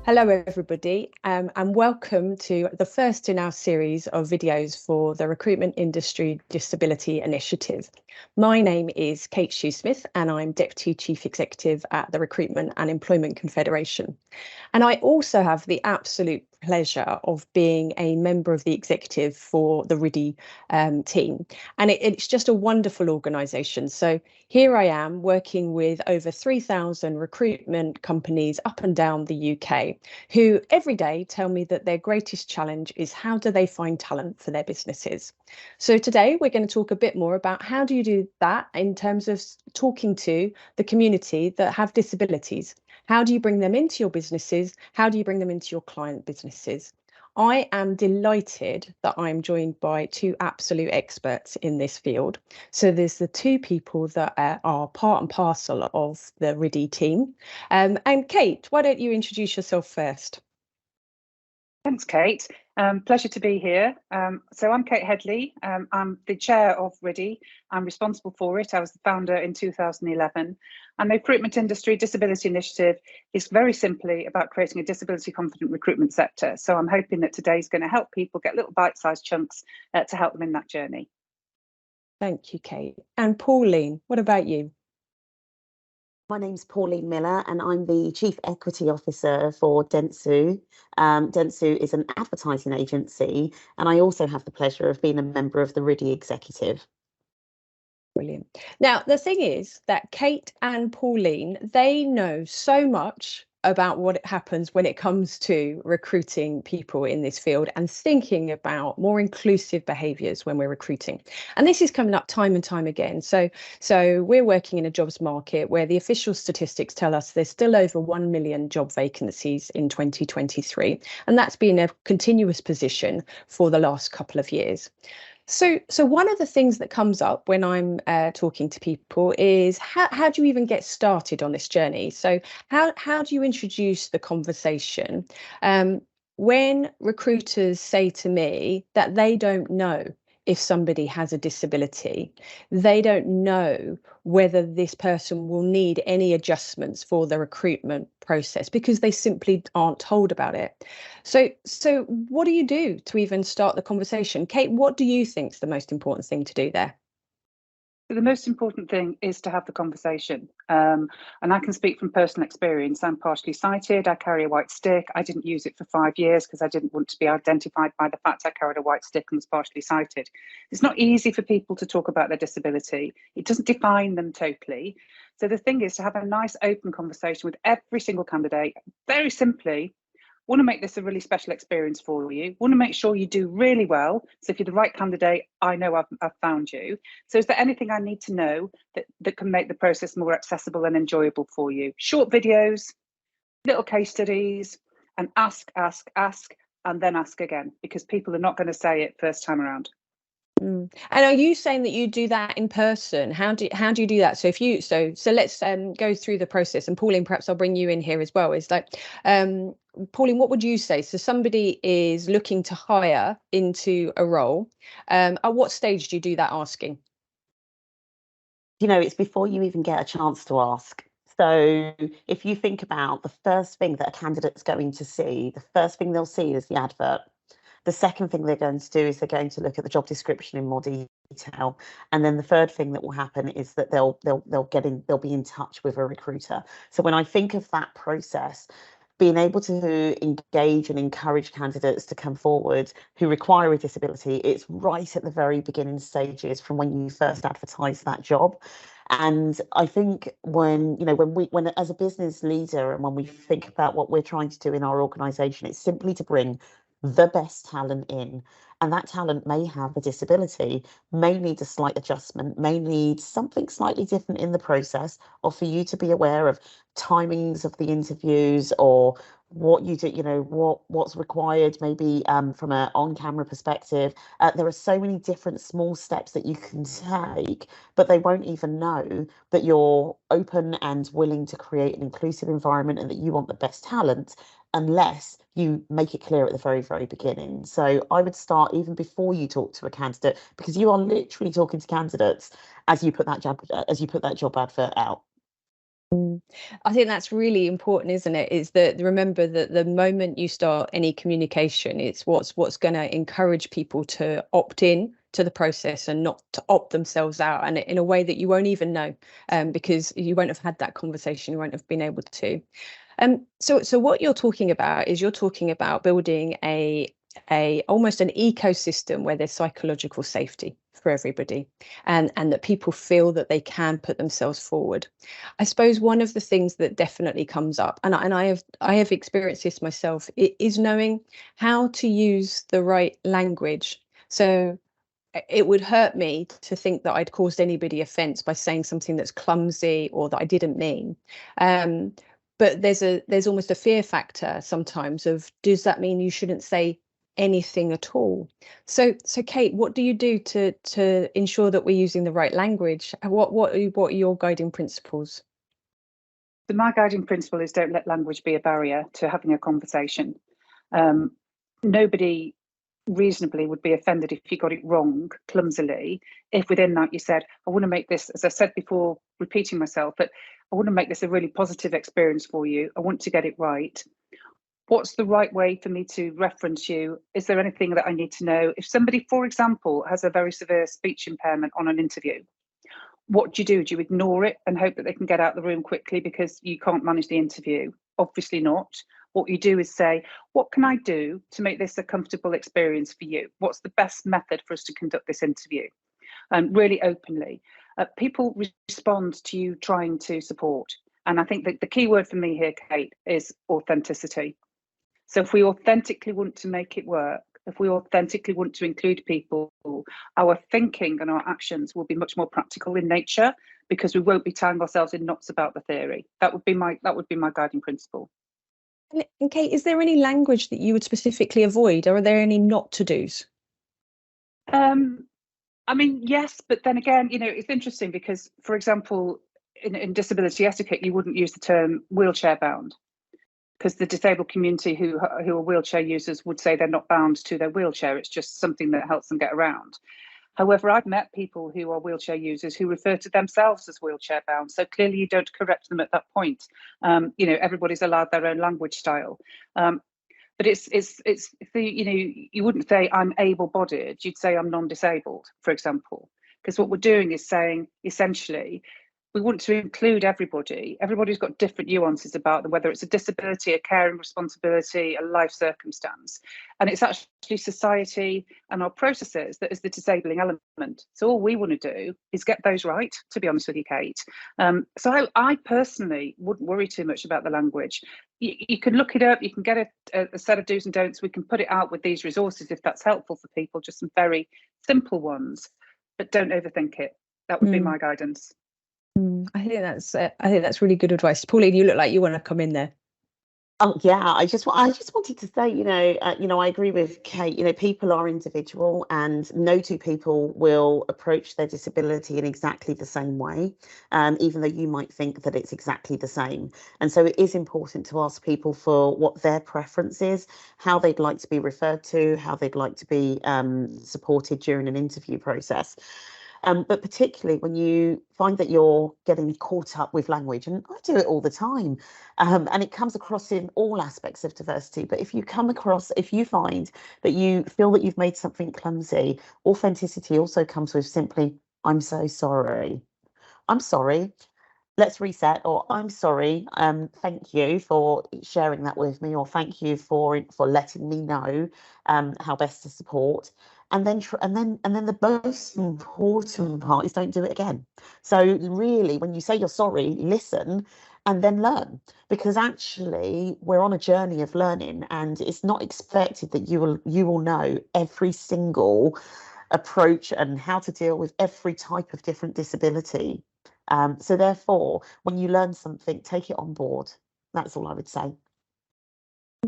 Hello, everybody, and welcome to the first in our series of videos for the Recruitment Industry Disability Initiative. My name is Kate Shoesmith, and I'm Deputy Chief Executive at the Recruitment and Employment Confederation. And I also have the absolute pleasure of being a member of the executive for the RIDI team. And it's just a wonderful organisation. So here I am working with over 3,000 recruitment companies up and down the UK who every day tell me that their greatest challenge is how do they find talent for their businesses. So today we're going to talk a bit more about how do you do that in terms of talking to the community that have disabilities. How do you bring them into your businesses? How do you bring them into your client businesses? I am delighted that I'm joined by two absolute experts in this field. So there's the two people that are part and parcel of the RIDI team. And Kate, why don't you introduce yourself first? Thanks, Kate. Pleasure to be here. So I'm Kate Headley. I'm the chair of RIDI. I'm responsible for it. I was the founder in 2011. And the Recruitment Industry Disability Initiative is very simply about creating a disability confident recruitment sector. So I'm hoping that today's going to help people get little bite-sized chunks to help them in that journey. Thank you, Kate. And Pauline, what about you? My name's Pauline Miller and I'm the Chief Equity Officer for Dentsu. Dentsu is an advertising agency and I also have the pleasure of being a member of the RIDI executive. Brilliant. Now, the thing is that Kate and Pauline, they know so much about what happens when it comes to recruiting people in this field and thinking about more inclusive behaviours when we're recruiting. And this is coming up time and time again. So we're working in a jobs market where the official statistics tell us there's still over 1 million job vacancies in 2023. And that's been a continuous position for the last couple of years. So one of the things that comes up when I'm talking to people is how do you even get started on this journey? So how do you introduce the conversation when recruiters say to me that they don't know if somebody has a disability, they don't know whether this person will need any adjustments for the recruitment process because they simply aren't told about it. So what do you do to even start the conversation? Kate, what do you think is the most important thing to do there? The most important thing is to have the conversation. And I can speak from personal experience. I'm partially sighted. I carry a white stick. I didn't use it for 5 years because I didn't want to be identified by the fact I carried a white stick and was partially sighted. It's not easy for people to talk about their disability. It doesn't define them totally. So the thing is to have a nice open conversation with every single candidate, very simply. Want to make this a really special experience for you. Want to make sure you do really well. So if you're the right candidate, I know I've found you. So is there anything I need to know that can make the process more accessible and enjoyable for you? Short videos, little case studies, and ask, and then ask again, because people are not going to say it first time around. And are you saying that you do that in person? How do you do that? So if you so let's go through the process. And Pauline, perhaps I'll bring you in here as well. Is like Pauline, what would you say? So somebody is looking to hire into a role. At what stage do you do that asking? You know, it's before you even get a chance to ask. So if you think about the first thing that a candidate's going to see, the first thing they'll see is the advert. The second thing they're going to do is they're going to look at the job description in more detail. And then the third thing that will happen is that they'll be in touch with a recruiter. So when I think of that process, being able to engage and encourage candidates to come forward who require a disability, it's right at the very beginning stages from when you first advertise that job. And I think when as a business leader and when we think about what we're trying to do in our organization, it's simply to bring the best talent in. And that talent may have a disability, may need a slight adjustment, may need something slightly different in the process, or for you to be aware of timings of the interviews or what you do, what's required maybe from an on-camera perspective. There are so many different small steps that you can take, but they won't even know that you're open and willing to create an inclusive environment and that you want the best talent unless you make it clear at the very, very beginning. So I would start even before you talk to a candidate, because you are literally talking to candidates as you put that job advert out. I think that's really important, isn't it? Is that remember that the moment you start any communication, it's what's going to encourage people to opt in to the process and not to opt themselves out, and in a way that you won't even know, because you won't have had that conversation, you won't have been able to. So what you're talking about is you're talking about building a almost an ecosystem where there's psychological safety for everybody, and that people feel that they can put themselves forward. I suppose one of the things that definitely comes up, and I have experienced this myself, is knowing how to use the right language. So it would hurt me to think that I'd caused anybody offence by saying something that's clumsy or that I didn't mean. But there's almost a fear factor sometimes of, does that mean you shouldn't say anything at all? So Kate, what do you do to ensure that we're using the right language? What are your guiding principles? So my guiding principle is don't let language be a barrier to having a conversation. Nobody reasonably would be offended if you got it wrong clumsily, if within that you said, I want to make this, as I said before, repeating myself, but I want to make this a really positive experience for you. I want to get it right. What's the right way for me to reference you? Is there anything that I need to know? If somebody, for example, has a very severe speech impairment on an interview, what do? Do you ignore it and hope that they can get out of the room quickly because you can't manage the interview? Obviously not. What you do is say, what can I do to make this a comfortable experience for you? What's the best method for us to conduct this interview? And really openly. People respond to you trying to support. And I think that the key word for me here, Kate, is authenticity. So if we authentically want to make it work, if we authentically want to include people, our thinking and our actions will be much more practical in nature, because we won't be tying ourselves in knots about the theory. That would be my guiding principle. And Kate, is there any language that you would specifically avoid, or are there any not to do's? I mean, yes, but then again, it's interesting because, for example, in disability etiquette, you wouldn't use the term wheelchair bound, because the disabled community who are wheelchair users would say they're not bound to their wheelchair. It's just something that helps them get around. However, I've met people who are wheelchair users who refer to themselves as wheelchair bound. So clearly you don't correct them at that point. Everybody's allowed their own language style. But it's you wouldn't say I'm able-bodied, you'd say I'm non-disabled, for example, because what we're doing is saying, essentially, we want to include everybody. Everybody's got different nuances about them, whether it's a disability, a caring responsibility, a life circumstance. And it's actually society and our processes that is the disabling element. So all we want to do is get those right, to be honest with you, Kate. So I personally wouldn't worry too much about the language. You can look it up, you can get a set of do's and don'ts. We can put it out with these resources if that's helpful for people, just some very simple ones, but don't overthink it. That would be my guidance. I think that's really good advice. Pauline, you look like you want to come in there. Oh yeah, I just wanted to say, I agree with Kate. People are individual, and no two people will approach their disability in exactly the same way, even though you might think that it's exactly the same. And so it is important to ask people for what their preference is, how they'd like to be referred to, how they'd like to be supported during an interview process. But particularly when you find that you're getting caught up with language, and I do it all the time, and it comes across in all aspects of diversity. But if you find that you feel that you've made something clumsy, authenticity also comes with simply, I'm so sorry. I'm sorry. Let's reset, or I'm sorry. Thank you for sharing that with me, or thank you for letting me know how best to support. And then the most important part is don't do it again. So really, when you say you're sorry, listen and then learn, because actually we're on a journey of learning, and it's not expected that you will know every single approach and how to deal with every type of different disability. So therefore, when you learn something, take it on board. That's all I would say.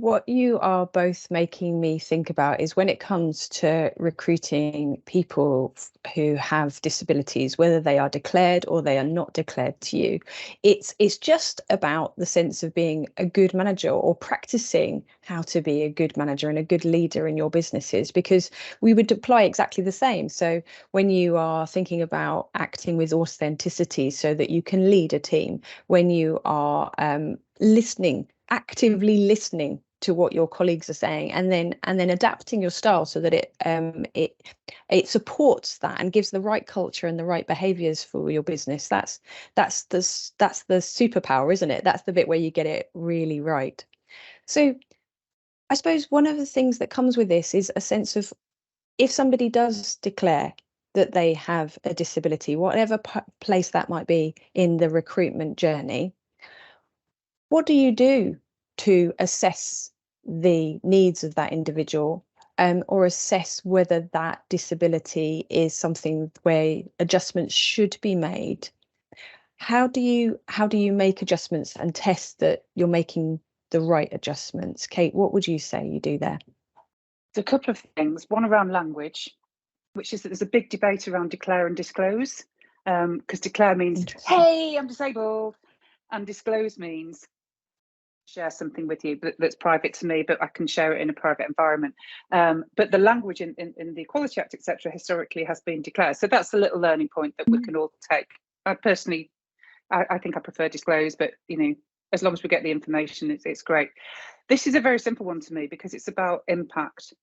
What you are both making me think about is when it comes to recruiting people who have disabilities, whether they are declared or they are not declared to you, it's just about the sense of being a good manager or practicing how to be a good manager and a good leader in your businesses, because we would apply exactly the same. So when you are thinking about acting with authenticity so that you can lead a team, when you are actively listening to what your colleagues are saying, and then adapting your style so that it supports that and gives the right culture and the right behaviors for your business. That's the superpower, isn't it? That's the bit where you get it really right. So I suppose one of the things that comes with this is a sense of, if somebody does declare that they have a disability, whatever place that might be in the recruitment journey, what do you do to assess the needs of that individual, or assess whether that disability is something where adjustments should be made? How do you make adjustments and test that you're making the right adjustments? Kate, what would you say you do there? So a couple of things. One around language, which is that there's a big debate around declare and disclose, because declare means, hey, I'm disabled, and disclose means share something with you that's private to me, but I can share it in a private environment. But the language in the Equality Act, etc., historically has been declared. So that's a little learning point that we can all take. I personally, I think I prefer disclose, but as long as we get the information, it's great. This is a very simple one to me because it's about impact.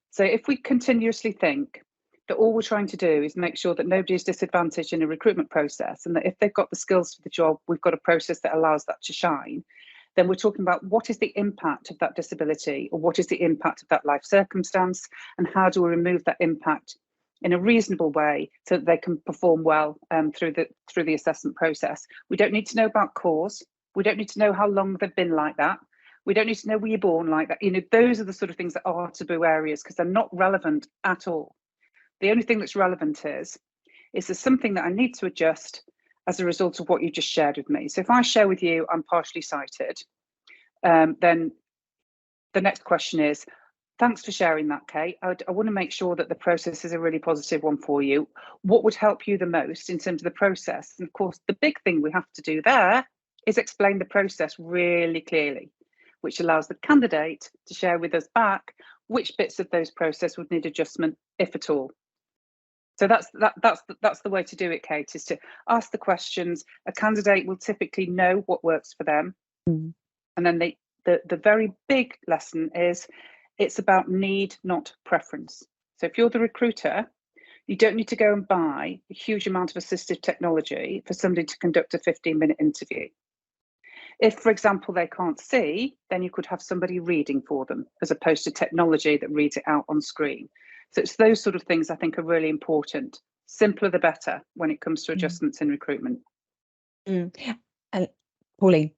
So if we continuously think that all we're trying to do is make sure that nobody is disadvantaged in a recruitment process, and that if they've got the skills for the job, we've got a process that allows that to shine, then we're talking about what is the impact of that disability, or what is the impact of that life circumstance, and how do we remove that impact in a reasonable way so that they can perform well through the assessment process. We don't need to know about cause. We don't need to know how long they've been like that. We don't need to know were you born like that. Those are the sort of things that are taboo areas because they're not relevant at all. The only thing that's relevant is there something that I need to adjust as a result of what you just shared with me. So if I share with you I'm partially sighted, then the next question is, thanks for sharing that, Kate. I want to make sure that the process is a really positive one for you. What would help you the most in terms of the process? And of course, the big thing we have to do there is explain the process really clearly, which allows the candidate to share with us back which bits of those process would need adjustment, if at all. So that's the way to do it, Kate, is to ask the questions. A candidate will typically know what works for them. Mm. And then the very big lesson is it's about need, not preference. So if you're the recruiter, you don't need to go and buy a huge amount of assistive technology for somebody to conduct a 15-minute interview. If, for example, they can't see, then you could have somebody reading for them as opposed to technology that reads it out on screen. So it's those sort of things I think are really important. Simpler the better when it comes to adjustments in recruitment. And Pauline.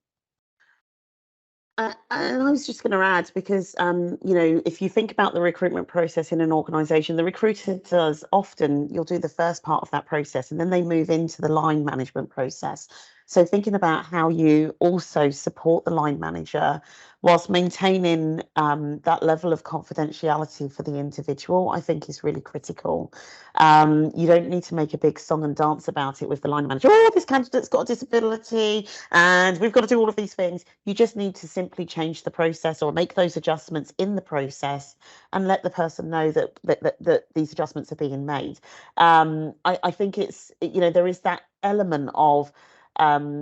And I was just going to add, because, if you think about the recruitment process in an organisation, the recruiter does often, you'll do the first part of that process and then they move into the line management process. So thinking about how you also support the line manager whilst maintaining that level of confidentiality for the individual, I think is really critical. You don't need to make a big song and dance about it with the line manager. Oh, this candidate's got a disability and we've got to do all of these things. You just need to simply change the process or make those adjustments in the process and let the person know that these adjustments are being made. I think it's, there is that element of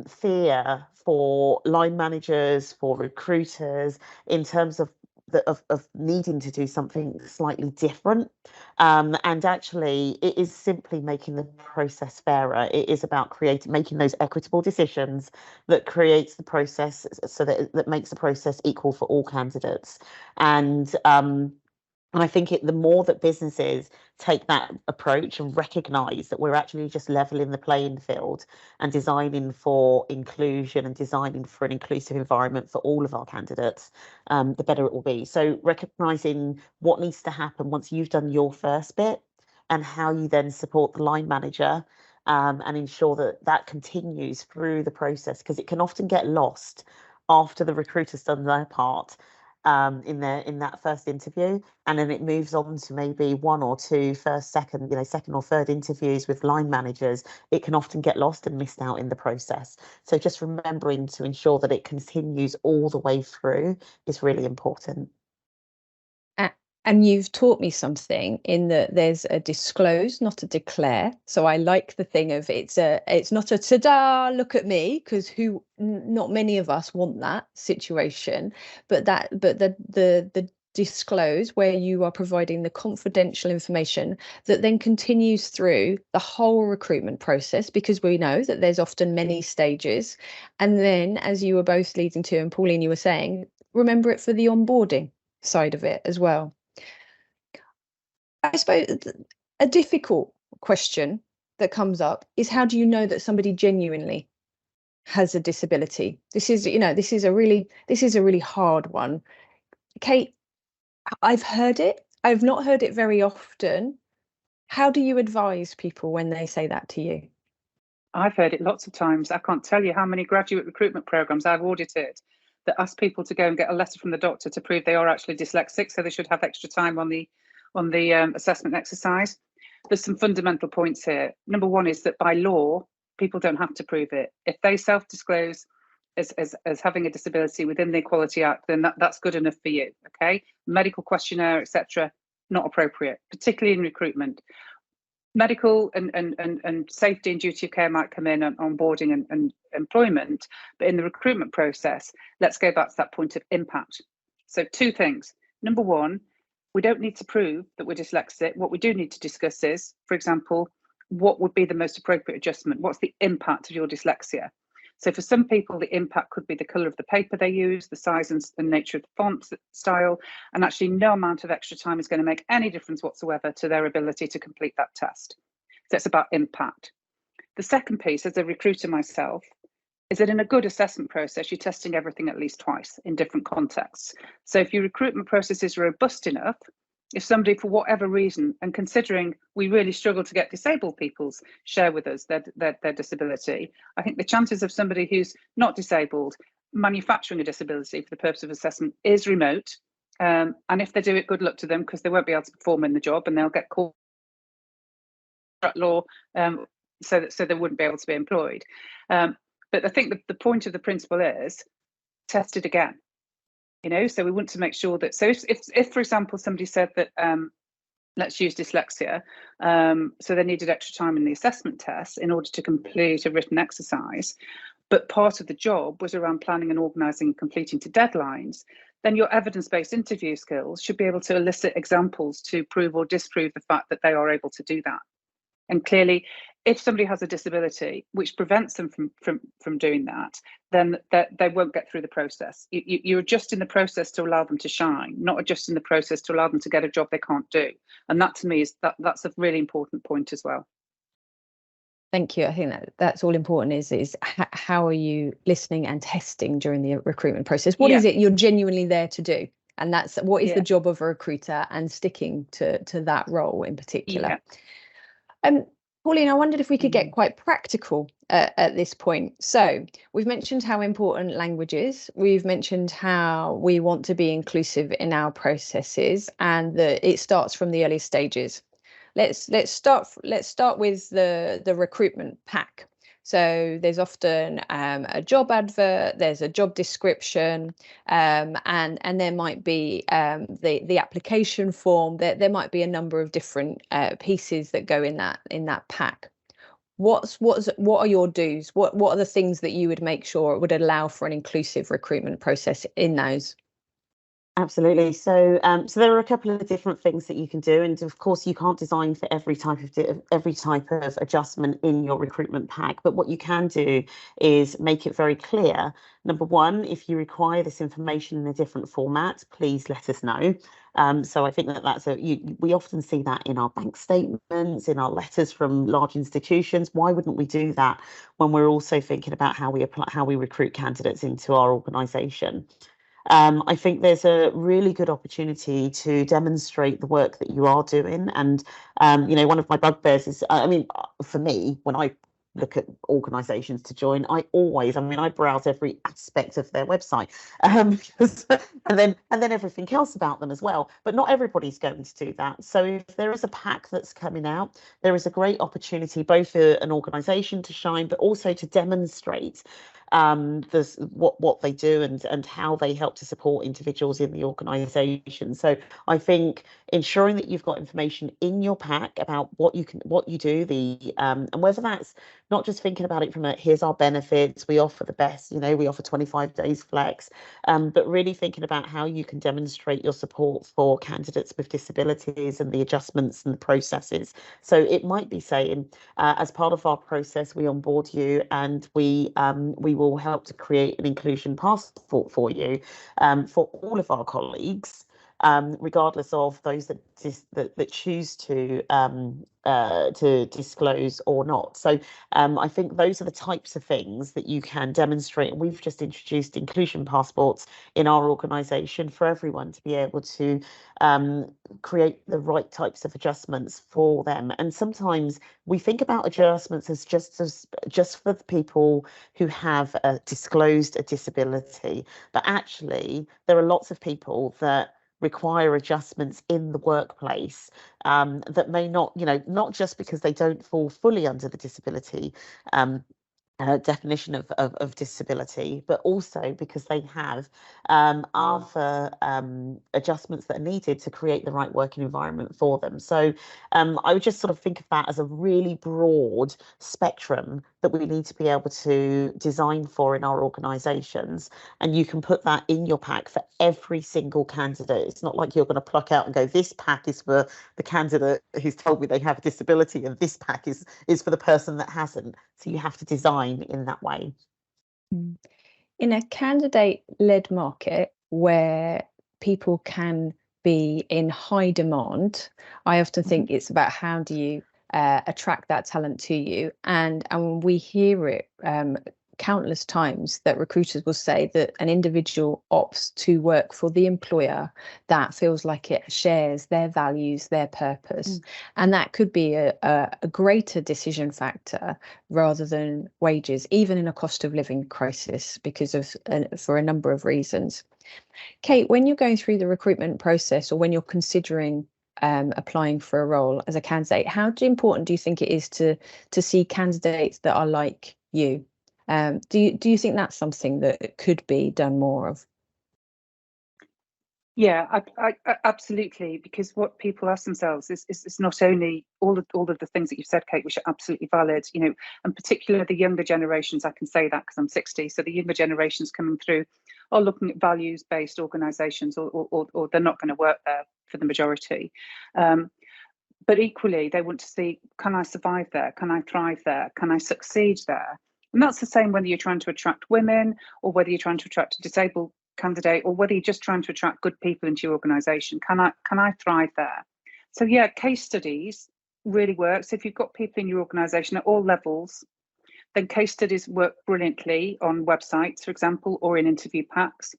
fear for line managers, for recruiters, in terms of needing to do something slightly different. And actually, it is simply making the process fairer. It is about making those equitable decisions that creates the process so that makes the process equal for all candidates. And I think the more that businesses take that approach and recognise that we're actually just levelling the playing field and designing for inclusion and designing for an inclusive environment for all of our candidates, the better it will be. So recognising what needs to happen once you've done your first bit and how you then support the line manager and ensure that continues through the process, because it can often get lost after the recruiter's done their part. in that first interview, and then it moves on to maybe one or two second or third interviews with line managers. It can often get lost and missed out in the process. So just remembering to ensure that it continues all the way through is really important. And you've taught me something in that there's a disclose, not a declare. So I like the thing of it's not a ta-da, look at me, because not many of us want that situation, but the disclose, where you are providing the confidential information that then continues through the whole recruitment process, because we know that there's often many stages. And then, as you were both leading to, and Pauline, you were saying, remember it for the onboarding side of it as well. I suppose a difficult question that comes up is, how do you know that somebody genuinely has a disability? This is a really hard one. Kate, I've heard it. I've not heard it very often. How do you advise people when they say that to you? I've heard it lots of times. I can't tell you how many graduate recruitment programs I've audited that ask people to go and get a letter from the doctor to prove they are actually dyslexic, so they should have extra time on the assessment exercise. There's some fundamental points here. Number one is that by law, people don't have to prove it. If they self-disclose as having a disability within the Equality Act, then that's good enough for you. Okay, medical questionnaire, etc., not appropriate, particularly in recruitment. Medical and safety and duty of care might come in on onboarding and employment, but in the recruitment process, let's go back to that point of impact. So two things. Number one, we don't need to prove that we're dyslexic. What we do need to discuss is, for example, what would be the most appropriate adjustment? What's the impact of your dyslexia? So for some people, the impact could be the colour of the paper they use, the size and nature of the font style, and actually no amount of extra time is going to make any difference whatsoever to their ability to complete that test. So it's about impact. The second piece, as a recruiter myself, is that in a good assessment process, you're testing everything at least twice in different contexts. So if your recruitment process is robust enough, if somebody, for whatever reason, and considering we really struggle to get disabled people share with us their disability, I think the chances of somebody who's not disabled manufacturing a disability for the purpose of assessment is remote. And if they do it, good luck to them, because they won't be able to perform in the job and they'll get caught law, so they wouldn't be able to be employed. But I think the point of the principle is test it again. So we want to make sure that, so if for example, somebody said that, let's use dyslexia, so they needed extra time in the assessment test in order to complete a written exercise, but part of the job was around planning and organising and completing to deadlines, then your evidence-based interview skills should be able to elicit examples to prove or disprove the fact that they are able to do that. And clearly, if somebody has a disability which prevents them from doing that, then they won't get through the process. You're adjusting the process to allow them to shine, not adjusting the process to allow them to get a job they can't do. And that, to me, is that's a really important point as well. Thank you. I think that's all important, is how are you listening and testing during the recruitment process? What is it you're genuinely there to do? And that's what is the job of a recruiter, and sticking to that role in particular. Pauline, I wondered if we could get quite practical at this point. So we've mentioned how important language is. We've mentioned how we want to be inclusive in our processes, and that it starts from the early stages. Let's start with the recruitment pack. So there's often a job advert, there's a job description, and there might be the application form. There might be a number of different pieces that go in that pack. What are your do's? What are the things that you would make sure would allow for an inclusive recruitment process in those? Absolutely. So there are a couple of different things that you can do, and of course you can't design for every type of adjustment in your recruitment pack. But what you can do is make it very clear. Number one, if you require this information in a different format, please let us know. So I think that's we often see that in our bank statements, in our letters from large institutions. Why wouldn't we do that when we're also thinking about how we recruit candidates into our organisation? I think there's a really good opportunity to demonstrate the work that you are doing. And, one of my bugbears is, for me, when I look at organisations to join, I browse every aspect of their website, and then everything else about them as well. But not everybody's going to do that. So if there is a pack that's coming out, there is a great opportunity both for an organisation to shine, but also to demonstrate what they do and how they help to support individuals in the organisation. So I think ensuring that you've got information in your pack about what you do, and whether that's not just thinking about it from here's our benefits, we offer the best, we offer 25 days flex, but really thinking about how you can demonstrate your support for candidates with disabilities and the adjustments and the processes. So it might be saying, as part of our process, we onboard you and we will help to create an inclusion passport for you, for all of our colleagues, regardless of those that choose to disclose or not. So I think those are the types of things that you can demonstrate. And we've just introduced inclusion passports in our organisation for everyone to be able to create the right types of adjustments for them. And sometimes we think about adjustments as just for the people who have disclosed a disability, but actually there are lots of people that require adjustments in the workplace, that may not, not just because they don't fall fully under the disability definition of disability, but also because they have other adjustments that are needed to create the right working environment for them. So I would just sort of think of that as a really broad spectrum that we need to be able to design for in our organisations. And you can put that in your pack for every single candidate. It's not like you're going to pluck out and go, this pack is for the candidate who's told me they have a disability, and this pack is for the person that hasn't. So you have to design in that way. In a candidate-led market where people can be in high demand, I often think it's about how do you attract that talent to you. And we hear it countless times that recruiters will say that an individual opts to work for the employer that feels like it shares their values, their purpose. And that could be a greater decision factor rather than wages, even in a cost of living crisis, because of for a number of reasons. Kate, when you're going through the recruitment process or when you're considering applying for a role as a candidate, how important do you think it is to see candidates that are like you? Do you think that's something that could be done more of? Yeah, I absolutely, because what people ask themselves is not only all of the things that you've said, Kate, which are absolutely valid, and particularly the younger generations. I can say that because I'm 60, so the younger generations coming through are looking at values-based organisations, or they're not going to work there for the majority. But equally, they want to see, can I survive there? Can I thrive there? Can I succeed there? And that's the same whether you're trying to attract women or whether you're trying to attract a disabled candidate or whether you're just trying to attract good people into your organisation. Can I thrive there? So yeah, case studies really work. So if you've got people in your organisation at all levels, then case studies work brilliantly on websites, for example, or in interview packs.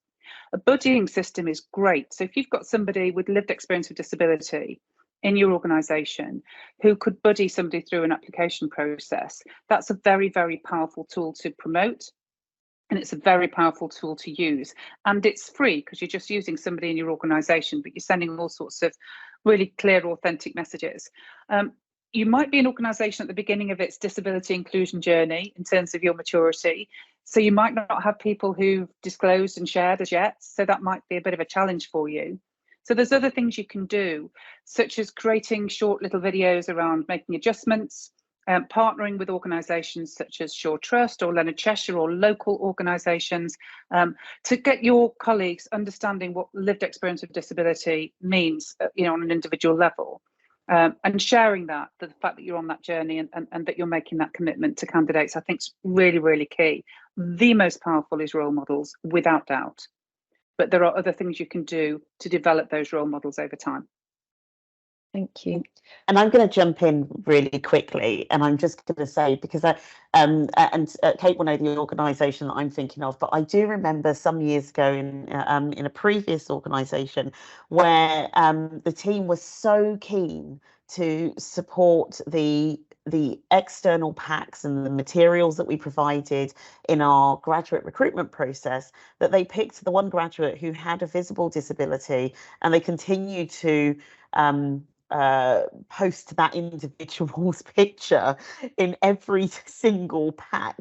A buddying system is great. So if you've got somebody with lived experience of disability in your organisation who could buddy somebody through an application process, that's a very, very powerful tool to promote. And it's a very powerful tool to use. And it's free because you're just using somebody in your organisation, but you're sending all sorts of really clear, authentic messages. You might be an organisation at the beginning of its disability inclusion journey in terms of your maturity. So you might not have people who've disclosed and shared as yet. So that might be a bit of a challenge for you. So there's other things you can do, such as creating short little videos around making adjustments, partnering with organisations such as Shore Trust or Leonard Cheshire or local organisations to get your colleagues understanding what lived experience of disability means, on an individual level, and sharing that, the fact that you're on that journey and that you're making that commitment to candidates, I think is really, really key. The most powerful is role models, without doubt. But there are other things you can do to develop those role models over time. Thank you. And I'm going to jump in really quickly, and I'm just going to say, because Kate will know the organisation that I'm thinking of, but I do remember some years ago in a previous organisation where the team was so keen to support the the external packs and the materials that we provided in our graduate recruitment process, that they picked the one graduate who had a visible disability, and they continued to post that individual's picture in every single pack.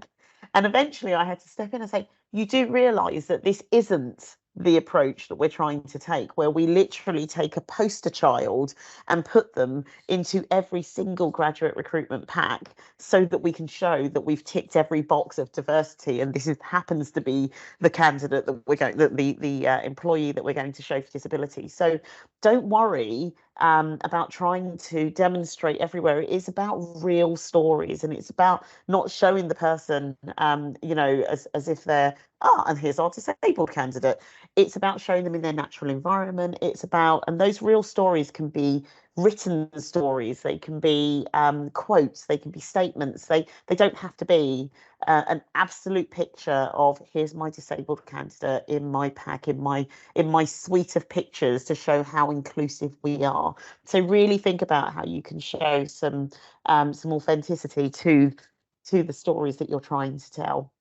And eventually I had to step in and say, you do realise that this isn't the approach that we're trying to take, where we literally take a poster child and put them into every single graduate recruitment pack so that we can show that we've ticked every box of diversity, and this happens to be the candidate that we're going, the employee that we're going to show for disability. So don't worry about trying to demonstrate everywhere. It is about real stories, and it's about not showing the person as if they're and here's our disabled candidate. It's about showing them in their natural environment. It's about, and those real stories can be written stories, they can be quotes, they can be statements. They don't have to be an absolute picture of here's my disabled candidate in my pack, in my suite of pictures to show how inclusive we are. So really think about how you can show some authenticity to the stories that you're trying to tell.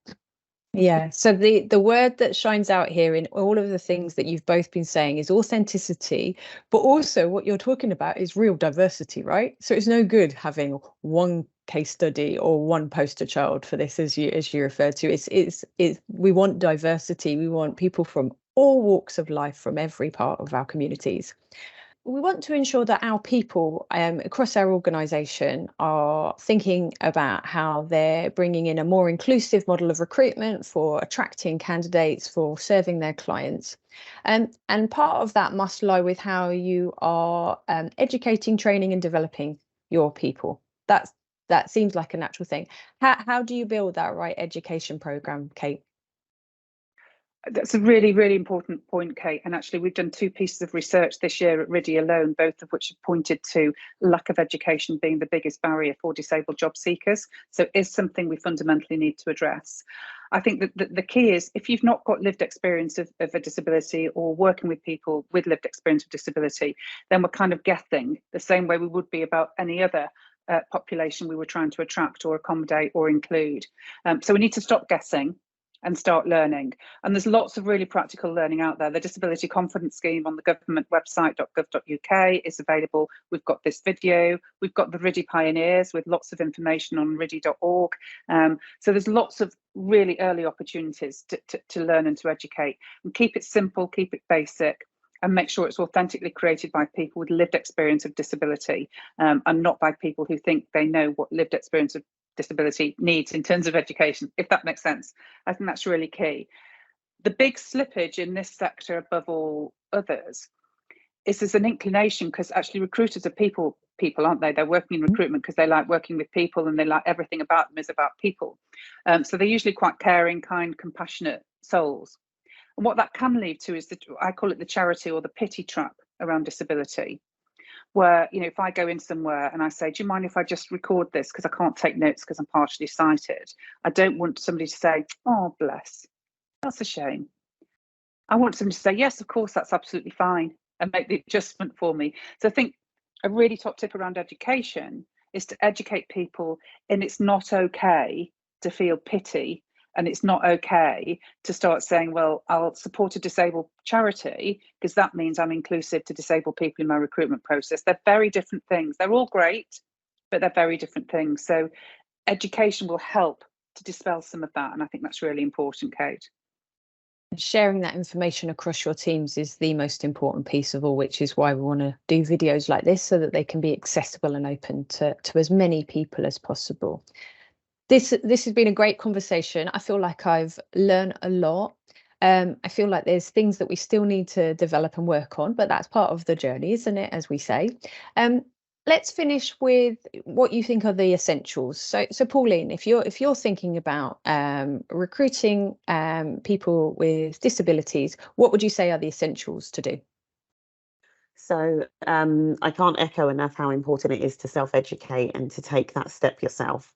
Yeah, so the word that shines out here in all of the things that you've both been saying is authenticity, but also what you're talking about is real diversity, right? So it's no good having one case study or one poster child for this, as you referred to. It's we want diversity. We want people from all walks of life, from every part of our communities. We want to ensure that our people across our organisation are thinking about how they're bringing in a more inclusive model of recruitment for attracting candidates, for serving their clients. And part of that must lie with how you are educating, training and developing your people. That seems like a natural thing. How do you build that right education programme, Kate? That's a really, really important point, Kate. And actually, we've done 2 pieces of research this year at RIDI alone, both of which have pointed to lack of education being the biggest barrier for disabled job seekers. So it is something we fundamentally need to address. I think that the key is, if you've not got lived experience of a disability or working with people with lived experience of disability, then we're kind of guessing the same way we would be about any other population we were trying to attract or accommodate or include. So we need to stop guessing and start learning. And there's lots of really practical learning out there. The Disability Confidence Scheme on the government website .gov.uk is available. We've got this video. We've got the RIDI Pioneers with lots of information on RIDI.org. So there's lots of really early opportunities to learn and to educate. And keep it simple, keep it basic, and make sure it's authentically created by people with lived experience of disability, and not by people who think they know what lived experience of disability needs in terms of education, if that makes sense. I think that's really key. The big slippage in this sector above all others is there's an inclination, because actually recruiters are people, aren't they? They're working in recruitment because they like working with people, and they like everything about them is about people. So they're usually quite caring, kind, compassionate souls. And what that can lead to is I call it the charity or the pity trap around disability, where, if I go in somewhere and I say, do you mind if I just record this because I can't take notes because I'm partially sighted? I don't want somebody to say, oh, bless, that's a shame. I want somebody to say, yes, of course, that's absolutely fine, and make the adjustment for me. So I think a really top tip around education is to educate people in it's not okay to feel pity. And it's not okay to start saying, well, I'll support a disabled charity because that means I'm inclusive to disabled people in my recruitment process. They're very different things. They're all great, but they're very different things. So education will help to dispel some of that. And I think that's really important, Kate. Sharing that information across your teams is the most important piece of all, which is why we want to do videos like this, so that they can be accessible and open to as many people as possible. This has been a great conversation. I feel like I've learned a lot. I feel like there's things that we still need to develop and work on, but that's part of the journey, isn't it, as we say. Let's finish with what you think are the essentials. So Pauline, if you're thinking about recruiting people with disabilities, what would you say are the essentials to do? So I can't echo enough how important it is to self-educate and to take that step yourself.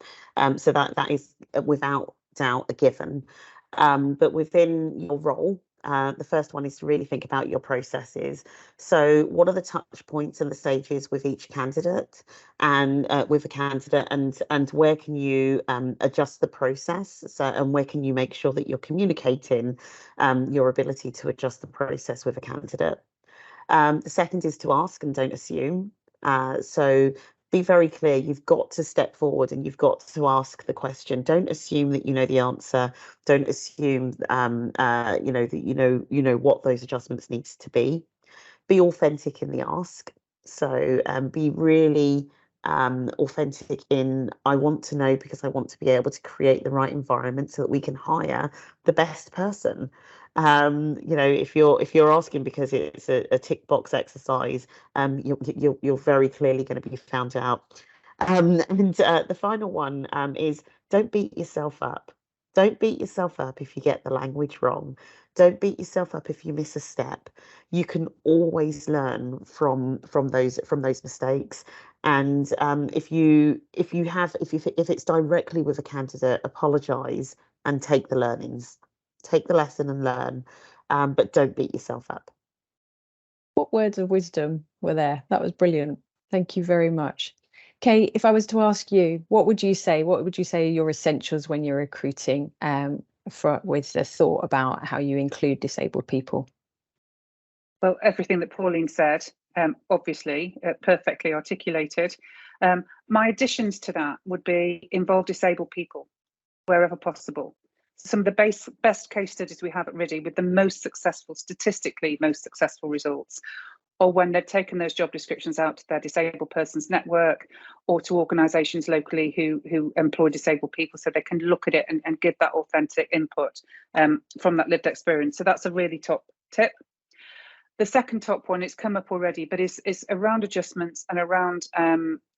So that is without doubt a given. But within your role, The first one is to really think about your processes. So what are the touch points and the stages with each candidate and with a candidate, and where can you adjust the process? So, and where can you make sure that you're communicating your ability to adjust the process with a candidate? The second is to ask and don't assume. So be very clear. You've got to step forward and you've got to ask the question. Don't assume that you know the answer. Don't assume that you know what those adjustments needs to be. Be authentic in the ask. So be really authentic in, I want to know because I want to be able to create the right environment so that we can hire the best person. If you're asking because it's a tick box exercise, you're very clearly going to be found out. The final one is don't beat yourself up. Don't beat yourself up if you get the language wrong. Don't beat yourself up if you miss a step. You can always learn from those mistakes. And if it's directly with a candidate, apologise and take the learnings. Take the lesson and learn, but don't beat yourself up. What words of wisdom were there? That was brilliant. Thank you very much. Kate, if I was to ask you, what would you say? What would you say are your essentials when you're recruiting with the thought about how you include disabled people? Well, everything that Pauline said, obviously, perfectly articulated. My additions to that would be involve disabled people wherever possible. Some of the best case studies we have at RIDI with the statistically most successful results, or when they've taken those job descriptions out to their disabled persons network or to organisations locally who employ disabled people, so they can look at it and give that authentic input from that lived experience. So that's a really top tip. The second top one, it's come up already, but is around adjustments and around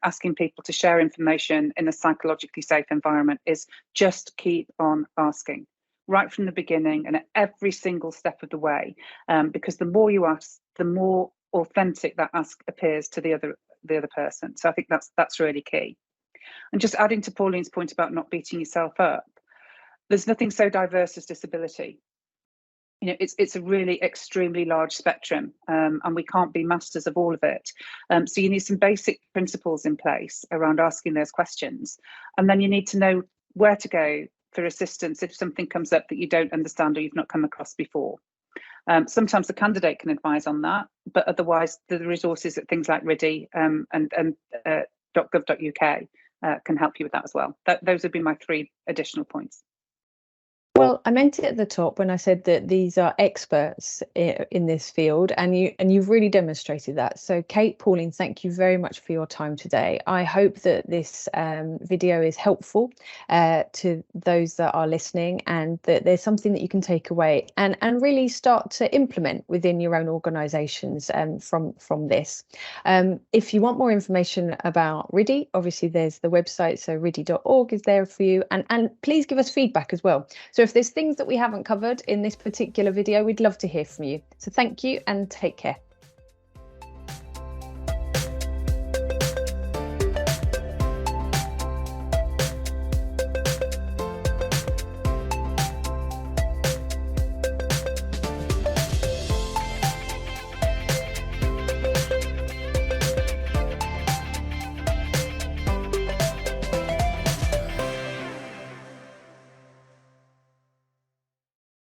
asking people to share information in a psychologically safe environment, is just keep on asking right from the beginning and at every single step of the way, because the more you ask, the more authentic that ask appears to the other person. So I think that's really key. And just adding to Pauline's point about not beating yourself up, there's nothing so diverse as disability. You know, it's a really extremely large spectrum, and we can't be masters of all of it. So you need some basic principles in place around asking those questions, and then you need to know where to go for assistance if something comes up that you don't understand or you've not come across before. Sometimes the candidate can advise on that, but otherwise the resources at things like RIDI and .gov.uk can help you with that as well. Those would be my 3 additional points. Well, I meant it at the top when I said that these are experts in this field, and you've really demonstrated that. So Kate, Pauline, thank you very much for your time today. I hope that this video is helpful to those that are listening, and that there's something that you can take away and really start to implement within your own organisations from this. If you want more information about RIDI, obviously there's the website, so ridi.org is there for you, and please give us feedback as well. So if there's things that we haven't covered in this particular video, we'd love to hear from you. So thank you and take care.